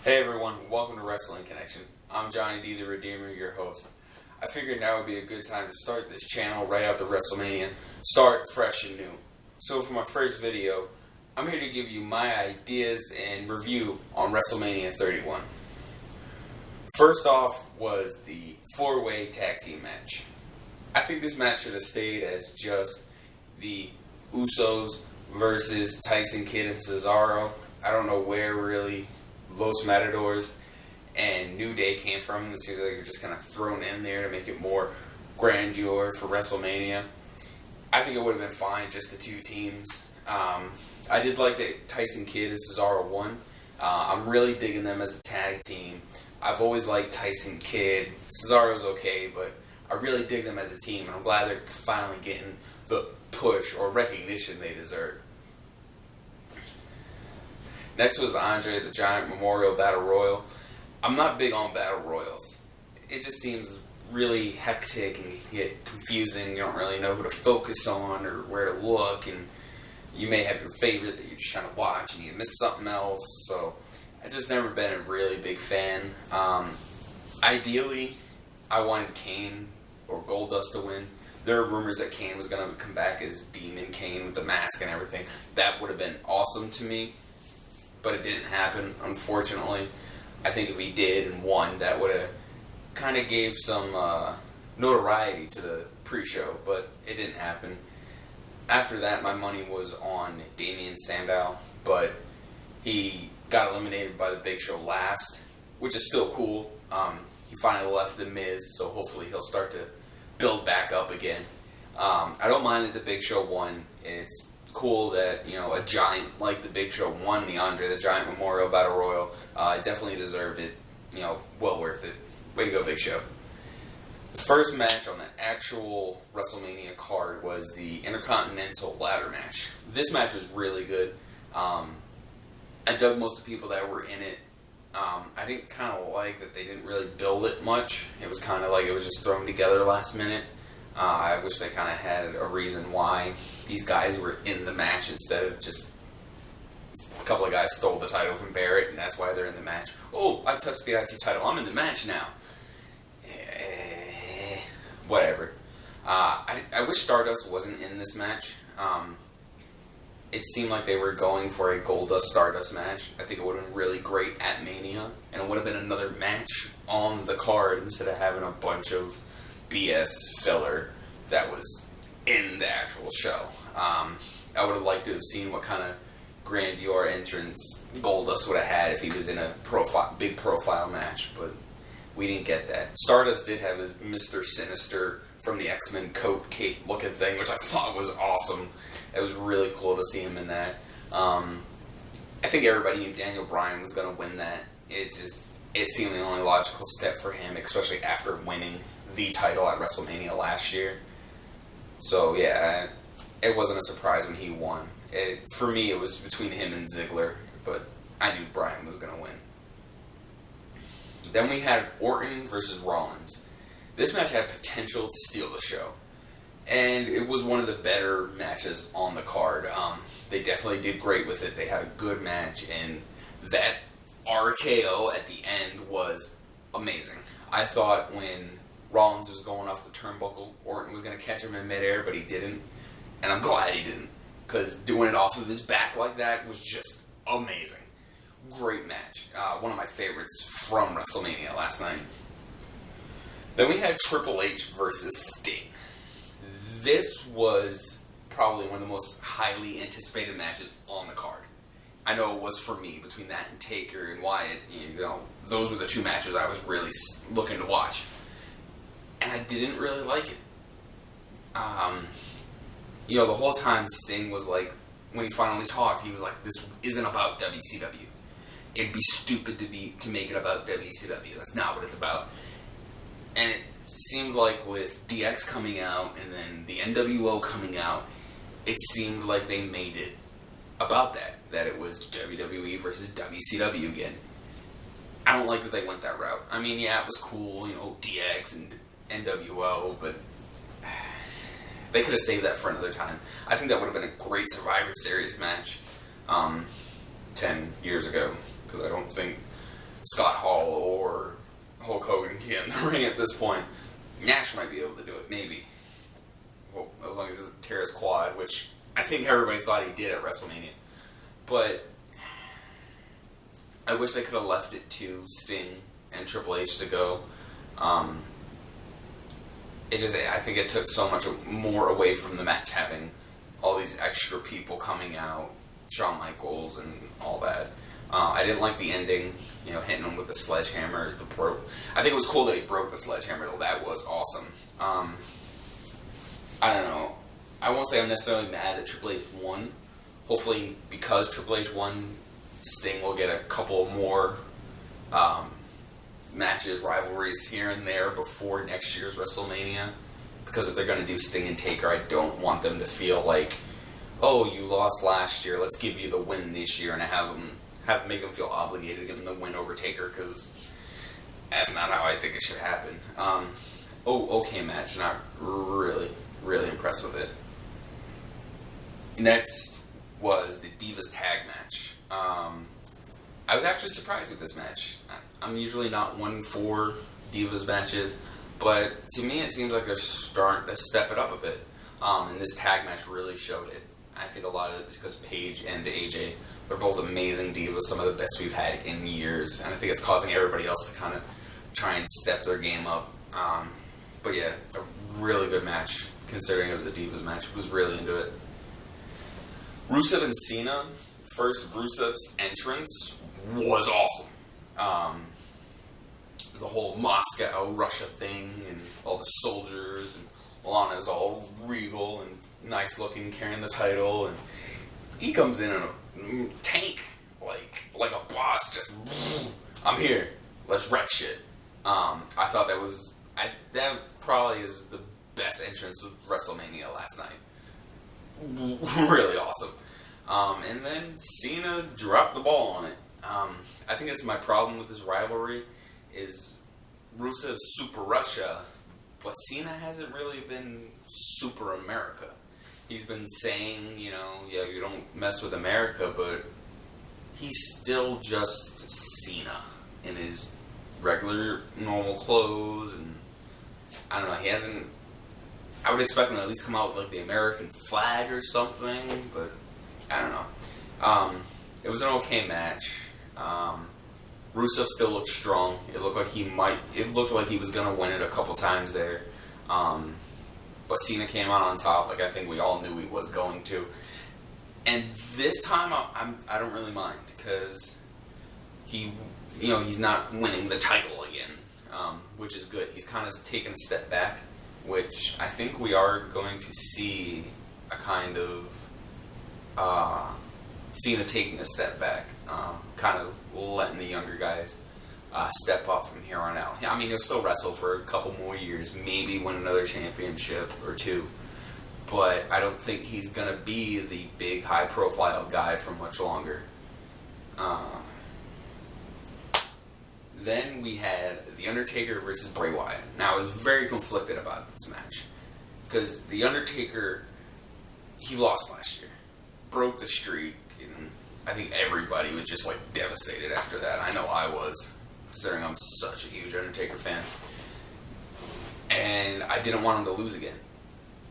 Hey everyone, welcome to Wrestling Connection. I'm Johnny D, the Redeemer, your host. I figured now would be a good time to start this channel right after Wrestlemania. Start fresh and new. So for my first video, I'm here to give you my ideas and review on Wrestlemania 31. First off was the 4-way tag team match. I think this match should have stayed as just the Usos versus Tyson Kidd and Cesaro. I don't know where really Los Matadors and New Day came from. It seems like they're just kind of thrown in there to make it more grandeur for WrestleMania. I think it would have been fine, just the two teams. I did like that Tyson Kidd and Cesaro won. I'm really digging them as a tag team. I've always liked Tyson Kidd. Cesaro's okay, but I really dig them as a team, and I'm glad they're finally getting the push or recognition they deserve. Next was the Andre the Giant Memorial Battle Royal. I'm not big on Battle Royals. It just seems really hectic and can get confusing. You don't really know who to focus on or where to look, and you may have your favorite that you're just trying to watch and you miss something else. So I've just never been a really big fan. Ideally, I wanted Kane or Goldust to win. There are rumors that Kane was going to come back as Demon Kane with the mask and everything. That would have been awesome to me. But it didn't happen, unfortunately. I think if he did and won, that would have kind of gave some notoriety to the pre-show, but it didn't happen. After that, my money was on Damien Sandow, but he got eliminated by the Big Show last, which is still cool. He finally left The Miz, so hopefully he'll start to build back up again. I don't mind that the Big Show won. It's cool that, a giant like the Big Show won the Andre the Giant Memorial Battle Royal. Definitely deserved it. Well worth it. Way to go, Big Show. The first match on the actual WrestleMania card was the Intercontinental Ladder match. This match was really good. I dug most of the people that were in it. I didn't kind of like that they didn't really build it much. It was kind of like it was just thrown together last minute. I wish they kind of had a reason why these guys were in the match instead of just a couple of guys stole the title from Barrett, and that's why they're in the match. Oh, I touched the IC title. I'm in the match now. Whatever. I wish Stardust wasn't in this match. It seemed like they were going for a Goldust Stardust match. I think it would have been really great at Mania, and it would have been another match on the card instead of having a bunch of BS filler that was in the actual show. I would have liked to have seen what kind of grandeur entrance Goldust would have had if he was in a big profile match, but we didn't get that. Stardust did have his Mr. Sinister from the X-Men coat cape looking thing, which I thought was awesome. It was really cool to see him in that. I think everybody knew Daniel Bryan was going to win that. It seemed the only logical step for him, especially after winning the title at WrestleMania last year. So yeah, it wasn't a surprise when he won. For me, it was between him and Ziggler, but I knew Bryan was going to win. Then we had Orton versus Rollins. This match had potential to steal the show, and it was one of the better matches on the card. They definitely did great with it. They had a good match, and that RKO at the end was amazing. I thought when Rollins was going off the turnbuckle, Orton was going to catch him in midair, but he didn't. And I'm glad he didn't, because doing it off of his back like that was just amazing. Great match. One of my favorites from WrestleMania last night. Then we had Triple H versus Sting. This was probably one of the most highly anticipated matches on the card. I know it was for me, between that and Taker and Wyatt. Those were the two matches I was really looking to watch. And I didn't really like it. The whole time Sting was like, when he finally talked, he was like, this isn't about WCW. It'd be stupid to make it about WCW. That's not what it's about. And it seemed like with DX coming out and then the NWO coming out, it seemed like they made it about that it was WWE versus WCW again. I don't like that they went that route. I mean, yeah, it was cool, DX and NWO, but they could have saved that for another time. I think that would have been a great Survivor Series match 10 years ago, because I don't think Scott Hall or Hulk Hogan can get in the ring at this point. Nash might be able to do it, maybe. Well, as long as it tears quad, which I think everybody thought he did at WrestleMania. But I wish they could have left it to Sting and Triple H to go. I think it took so much more away from the match, having all these extra people coming out, Shawn Michaels and all that. I didn't like the ending, hitting him with the sledgehammer. I think it was cool that he broke the sledgehammer, though. That was awesome. I don't know. I won't say I'm necessarily mad that Triple H won. Hopefully, because Triple H won, Sting will get a couple more matches, rivalries here and there before next year's WrestleMania. Because if they're going to do Sting and Taker, I don't want them to feel like, oh, you lost last year, let's give you the win this year, and make them feel obligated to give them the win over Taker, because that's not how I think it should happen. Okay match, not really impressed with it. Next was the Divas Tag match. I was actually surprised with this match. I'm usually not one for Divas matches, but to me it seems like they're starting to step it up a bit. And this tag match really showed it. I think a lot of it is because Paige and AJ, they're both amazing divas, some of the best we've had in years, and I think it's causing everybody else to kind of try and step their game up. But yeah, a really good match, considering it was a Divas match. I was really into it. Rusev and Cena, first Rusev's entrance was awesome. The whole Moscow, Russia thing, and all the soldiers, and Lana's all regal and nice looking, carrying the title, and he comes in a tank, like a boss, just, I'm here, let's wreck shit. I thought that probably is the best entrance of WrestleMania last night. Really awesome. And then Cena dropped the ball on it. I think that's my problem with this rivalry, is Rusev's Super Russia, but Cena hasn't really been Super America. He's been saying, you don't mess with America, but he's still just Cena in his regular, normal clothes, and I don't know, I would expect him to at least come out with, the American flag or something, but I don't know. It was an okay match. Rusev still looked strong. It looked like he was going to win it a couple times there. But Cena came out on top, I think we all knew he was going to. And this time, I don't really mind, because he's not winning the title again, which is good. He's kind of taken a step back, which I think we are going to see a kind of Cena taking a step back, kind of letting the younger guys step up from here on out. I mean, he'll still wrestle for a couple more years, maybe win another championship or two, but I don't think he's going to be the big, high-profile guy for much longer. Then we had The Undertaker versus Bray Wyatt. Now, I was very conflicted about this match, because The Undertaker, he lost last year, broke the streak, and I think everybody was just, devastated after that. I know I was, considering I'm such a huge Undertaker fan. And I didn't want him to lose again.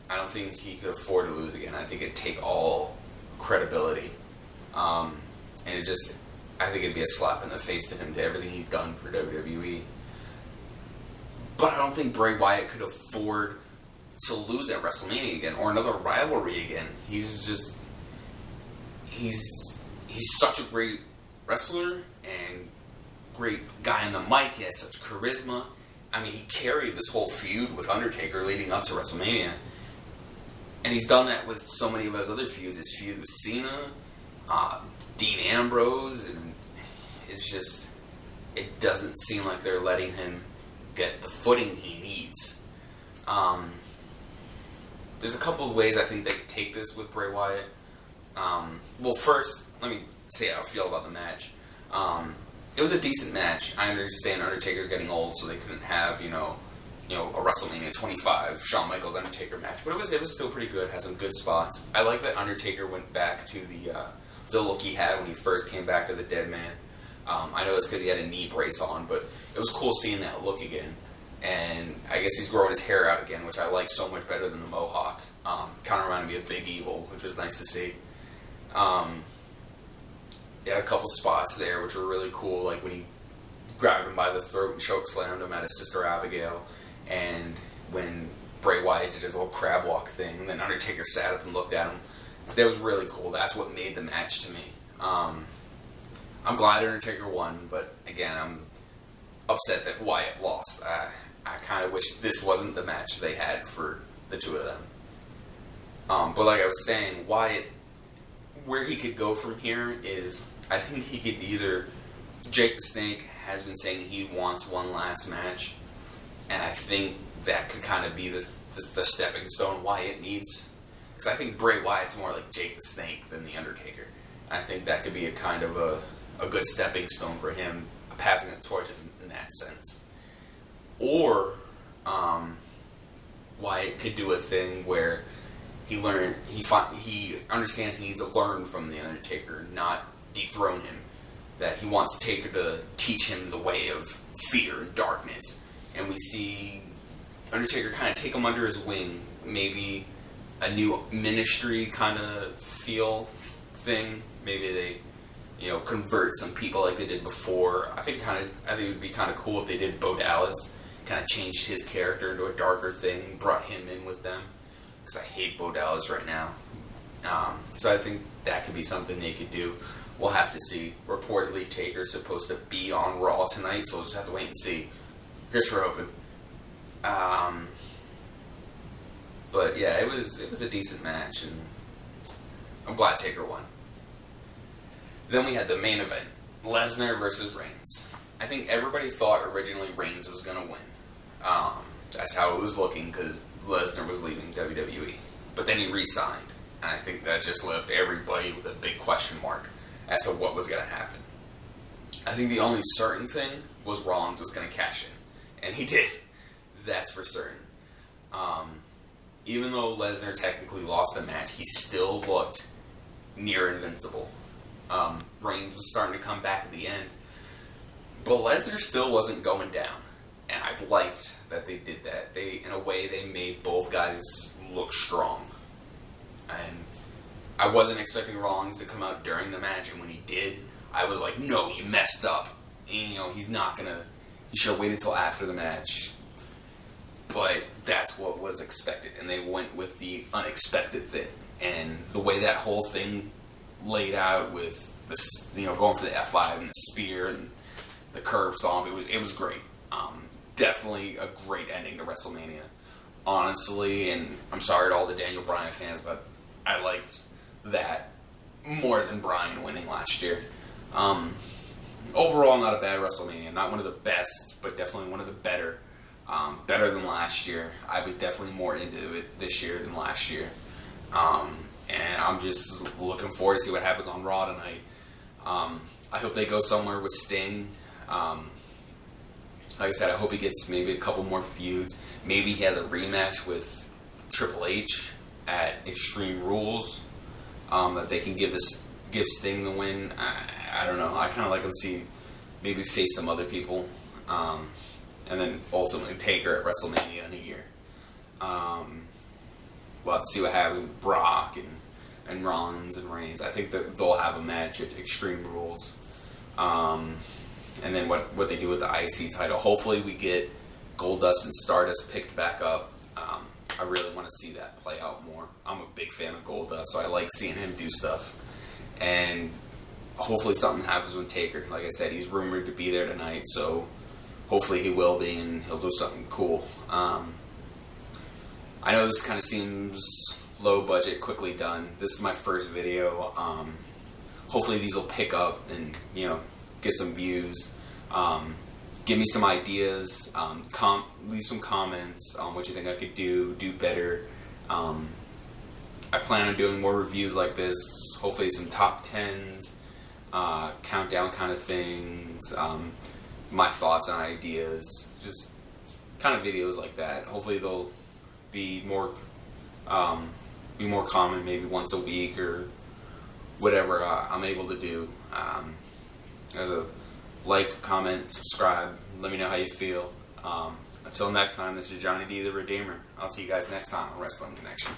I don't think he could afford to lose again. I think it'd take all credibility. And I think it'd be a slap in the face to him, to everything he's done for WWE. But I don't think Bray Wyatt could afford to lose at WrestleMania again, or another rivalry again. He's such a great wrestler, and great guy on the mic. He has such charisma. I mean, he carried this whole feud with Undertaker leading up to WrestleMania. And he's done that with so many of his other feuds. His feud with Cena, Dean Ambrose, and it doesn't seem like they're letting him get the footing he needs. There's a couple of ways I think they could take this with Bray Wyatt. Well, first, let me say how I feel about the match. It was a decent match. I understand Undertaker's getting old, so they couldn't have, a WrestleMania 25 Shawn Michaels Undertaker match. But it was still pretty good. Had some good spots. I like that Undertaker went back to the look he had when he first came back to the Dead Man. I know it's because he had a knee brace on, but it was cool seeing that look again. And I guess he's growing his hair out again, which I like so much better than the mohawk. Kind of reminded me of Big Evil, which was nice to see. He had a couple spots there which were really cool, like when he grabbed him by the throat and chokeslammed him at his sister Abigail, and when Bray Wyatt did his little crab walk thing, and then Undertaker sat up and looked at him. That was really cool. That's what made the match to me. I'm glad Undertaker won, but again, I'm upset that Wyatt lost. I kind of wish this wasn't the match they had for the two of them. But like I was saying, Wyatt, where he could go from here is, I think he could either... Jake the Snake has been saying he wants one last match, and I think that could kind of be the stepping stone Wyatt needs. Because I think Bray Wyatt's more like Jake the Snake than The Undertaker. I think that could be a kind of a good stepping stone for him, passing the torch in that sense. Or Wyatt could do a thing where he understands he needs to learn from The Undertaker, not dethrone him. That he wants Taker to teach him the way of fear and darkness. And we see Undertaker kind of take him under his wing. Maybe a new ministry kind of feel thing. Maybe they, convert some people like they did before. I think it would be kind of cool if they did Bo Dallas. Kind of changed his character into a darker thing. Brought him in with them. Because I hate Bo Dallas right now. So I think that could be something they could do. We'll have to see. Reportedly, Taker's supposed to be on Raw tonight, so we'll just have to wait and see. Here's for hoping. But yeah, it was a decent match, and I'm glad Taker won. Then we had the main event, Lesnar versus Reigns. I think everybody thought originally Reigns was going to win. That's how it was looking, because Lesnar was leaving WWE. But then he re-signed, and I think that just left everybody with a big question mark as to what was going to happen. I think the only certain thing was Rollins was going to cash in. And he did. That's for certain. Even though Lesnar technically lost the match, he still looked near invincible. Reigns was starting to come back at the end. But Lesnar still wasn't going down. And I liked that they did that. In a way, they made both guys look strong. And I wasn't expecting Rollins to come out during the match, and when he did, I was like, no, you messed up. And, he's not gonna... He should have waited till after the match. But that's what was expected, and they went with the unexpected thing. And the way that whole thing laid out with this, going for the F5 and the spear and the curb stomp, it was great. Definitely a great ending to WrestleMania. Honestly, and I'm sorry to all the Daniel Bryan fans, but I liked that more than Bryan winning last year. Overall, not a bad WrestleMania. Not one of the best, but definitely one of the better. Better than last year. I was definitely more into it this year than last year. And I'm just looking forward to see what happens on Raw tonight. I hope they go somewhere with Sting. Like I said, I hope he gets maybe a couple more feuds. Maybe he has a rematch with Triple H at Extreme Rules. That they can give Sting the win. I don't know. I kind of like him to see maybe face some other people. And then ultimately Taker at WrestleMania in a year. We'll have to see what happens with Brock and Rollins and Reigns. I think that they'll have a match at Extreme Rules. And then what they do with the IC title. Hopefully we get Goldust and Stardust picked back up. I really want to see that play out more. I'm a big fan of Goldust, so I like seeing him do stuff. And hopefully something happens with Taker. Like I said, he's rumored to be there tonight, so hopefully he will be, and he'll do something cool. I know this kind of seems low budget, quickly done. This is my first video. Hopefully these will pick up and, get some views. Give me some ideas. Leave some comments on what you think I could do better. I plan on doing more reviews like this. Hopefully some top 10s, countdown kind of things. My thoughts and ideas, just kind of videos like that. Hopefully they'll be more common, maybe once a week or whatever I'm able to do. As a Like, comment, subscribe. Let me know how you feel. Until next time, this is Johnny D, the Redeemer. I'll see you guys next time on Wrestling Connection.